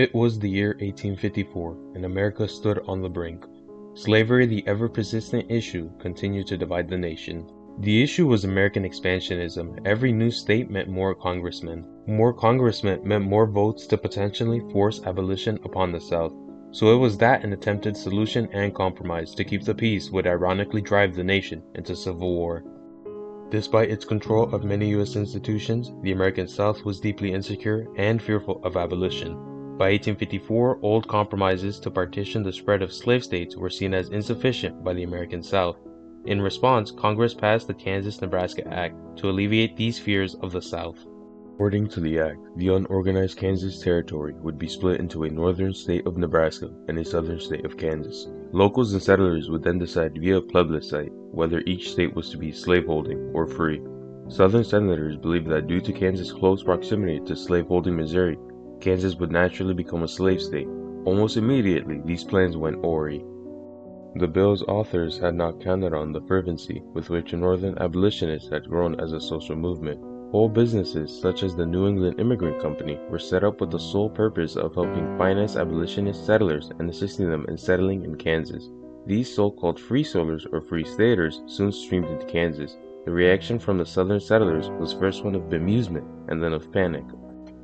It was the year 1854, and America stood on the brink. Slavery, the ever-persistent issue, continued to divide the nation. The issue was American expansionism. Every new state meant more congressmen. More congressmen meant more votes to potentially force abolition upon the South. So it was that an attempted solution and compromise to keep the peace would ironically drive the nation into civil war. Despite its control of many U.S. institutions, the American South was deeply insecure and fearful of abolition. By 1854, old compromises to partition the spread of slave states were seen as insufficient by the American South. In response, Congress passed the Kansas-Nebraska Act to alleviate these fears of the South. According to the act, the unorganized Kansas Territory would be split into a northern state of Nebraska and a southern state of Kansas. Locals and settlers would then decide via a plebiscite whether each state was to be slaveholding or free. Southern senators believed that due to Kansas' close proximity to slaveholding Missouri, Kansas would naturally become a slave state. Almost immediately, these plans went awry. The bill's authors had not counted on the fervency with which Northern abolitionists had grown as a social movement. Whole businesses, such as the New England Immigrant Company, were set up with the sole purpose of helping finance abolitionist settlers and assisting them in settling in Kansas. These so-called free soilers or free staters soon streamed into Kansas. The reaction from the southern settlers was first one of bemusement and then of panic.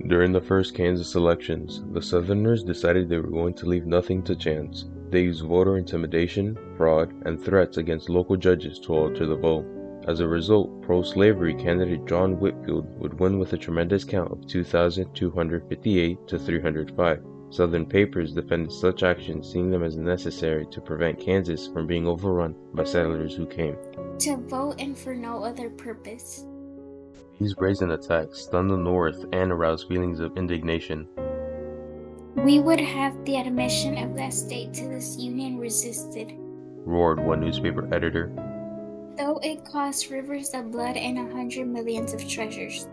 During the first Kansas elections, the Southerners decided they were going to leave nothing to chance. They used voter intimidation, fraud, and threats against local judges to alter the vote. As a result, pro-slavery candidate John Whitfield would win with a tremendous count of 2,258 to 305. Southern papers defended such actions, seeing them as necessary to prevent Kansas from being overrun by settlers who came to vote and for no other purpose. These brazen attacks stunned the North and aroused feelings of indignation. "We would have the admission of that state to this union resisted," roared one newspaper editor, "though it cost rivers of blood and 100 millions of treasures."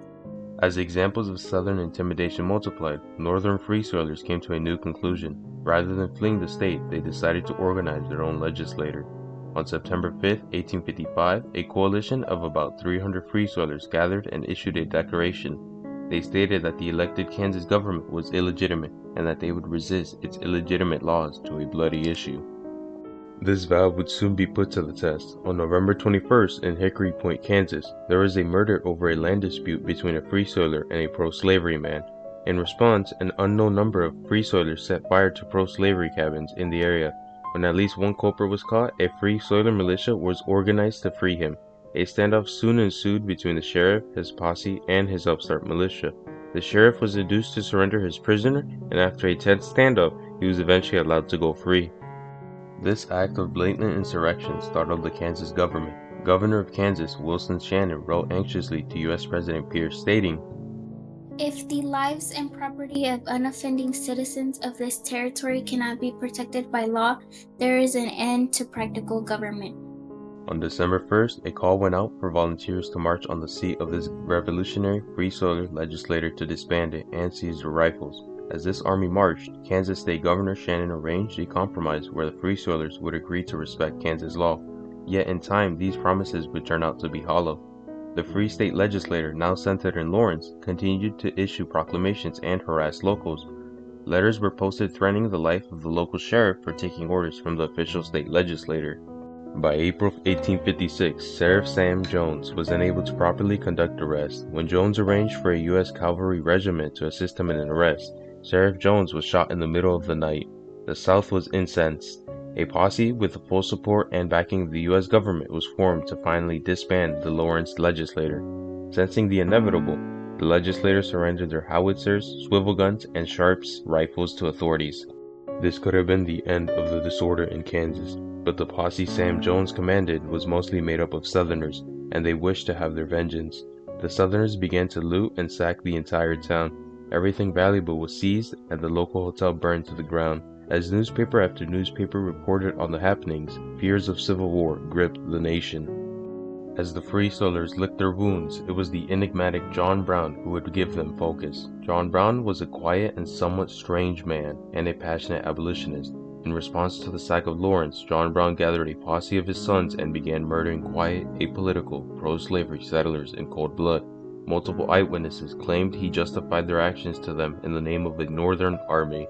As examples of Southern intimidation multiplied, Northern Free Soilers came to a new conclusion. Rather than fleeing the state, they decided to organize their own legislature. On September 5, 1855, a coalition of about 300 Free Soilers gathered and issued a declaration. They stated that the elected Kansas government was illegitimate and that they would resist its illegitimate laws to a bloody issue. This vow would soon be put to the test. On November 21st in Hickory Point, Kansas, there was a murder over a land dispute between a Free Soiler and a pro-slavery man. In response, an unknown number of Free Soilers set fire to pro-slavery cabins in the area. When at least one culprit was caught, a Free Soiler militia was organized to free him. A standoff soon ensued between the sheriff, his posse, and his upstart militia. The sheriff was induced to surrender his prisoner, and after a tense standoff, he was eventually allowed to go free. This act of blatant insurrection startled the Kansas government. Governor of Kansas, Wilson Shannon, wrote anxiously to U.S. President Pierce, stating, "If the lives and property of unoffending citizens of this territory cannot be protected by law, there is an end to practical government." On December 1st, a call went out for volunteers to march on the seat of this revolutionary Free Soiler legislature to disband it and seize their rifles. As this army marched, Kansas State Governor Shannon arranged a compromise where the Free Soilers would agree to respect Kansas law. Yet in time, these promises would turn out to be hollow. The Free State legislature, now centered in Lawrence, continued to issue proclamations and harass locals. Letters were posted threatening the life of the local sheriff for taking orders from the official state legislature. By April 1856, Sheriff Sam Jones was unable to properly conduct arrests. When Jones arranged for a U.S. cavalry regiment to assist him in an arrest, Sheriff Jones was shot in the middle of the night. The South was incensed. A posse with the full support and backing of the U.S. government was formed to finally disband the Lawrence legislature. Sensing the inevitable, the legislators surrendered their howitzers, swivel guns, and Sharps rifles to authorities. This could have been the end of the disorder in Kansas, but the posse Sam Jones commanded was mostly made up of Southerners, and they wished to have their vengeance. The Southerners began to loot and sack the entire town. Everything valuable was seized, and the local hotel burned to the ground. As newspaper after newspaper reported on the happenings, fears of civil war gripped the nation. As the Free Soilers licked their wounds, it was the enigmatic John Brown who would give them focus. John Brown was a quiet and somewhat strange man, and a passionate abolitionist. In response to the sack of Lawrence, John Brown gathered a posse of his sons and began murdering quiet, apolitical, pro-slavery settlers in cold blood. Multiple eyewitnesses claimed he justified their actions to them in the name of the Northern Army.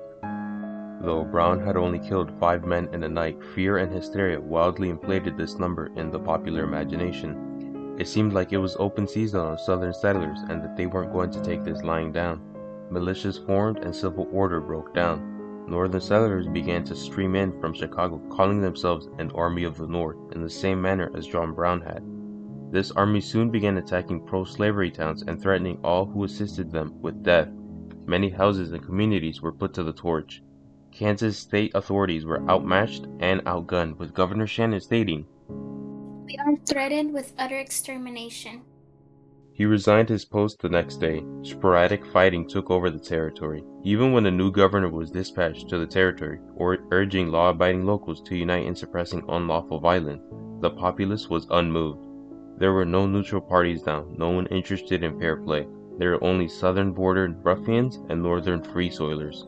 Though Brown had only killed 5 men in a night, fear and hysteria wildly inflated this number in the popular imagination. It seemed like it was open season on Southern settlers and that they weren't going to take this lying down. Militias formed and civil order broke down. Northern settlers began to stream in from Chicago, calling themselves an Army of the North in the same manner as John Brown had. This army soon began attacking pro-slavery towns and threatening all who assisted them with death. Many houses and communities were put to the torch. Kansas state authorities were outmatched and outgunned, with Governor Shannon stating, "We are threatened with utter extermination." He resigned his post the next day. Sporadic fighting took over the territory. Even when a new governor was dispatched to the territory, urging law-abiding locals to unite in suppressing unlawful violence, the populace was unmoved. There were no neutral parties now, no one interested in fair play. There were only southern border ruffians and northern free soilers.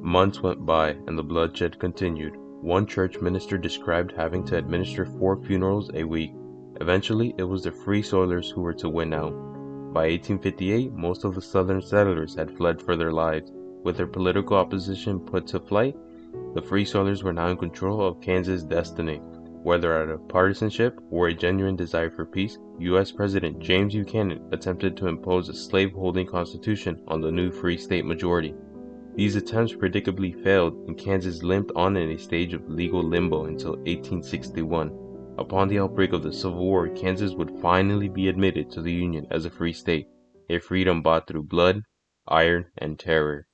Months went by, and the bloodshed continued. One church minister described having to administer 4 funerals a week. Eventually, it was the Free Soilers who were to win out. By 1858, most of the southern settlers had fled for their lives. With their political opposition put to flight, the Free Soilers were now in control of Kansas' destiny. Whether out of partisanship or a genuine desire for peace, U.S. President James Buchanan attempted to impose a slave-holding constitution on the new free state majority. These attempts predictably failed, and Kansas limped on in a stage of legal limbo until 1861. Upon the outbreak of the Civil War, Kansas would finally be admitted to the Union as a free state, a freedom bought through blood, iron, and terror.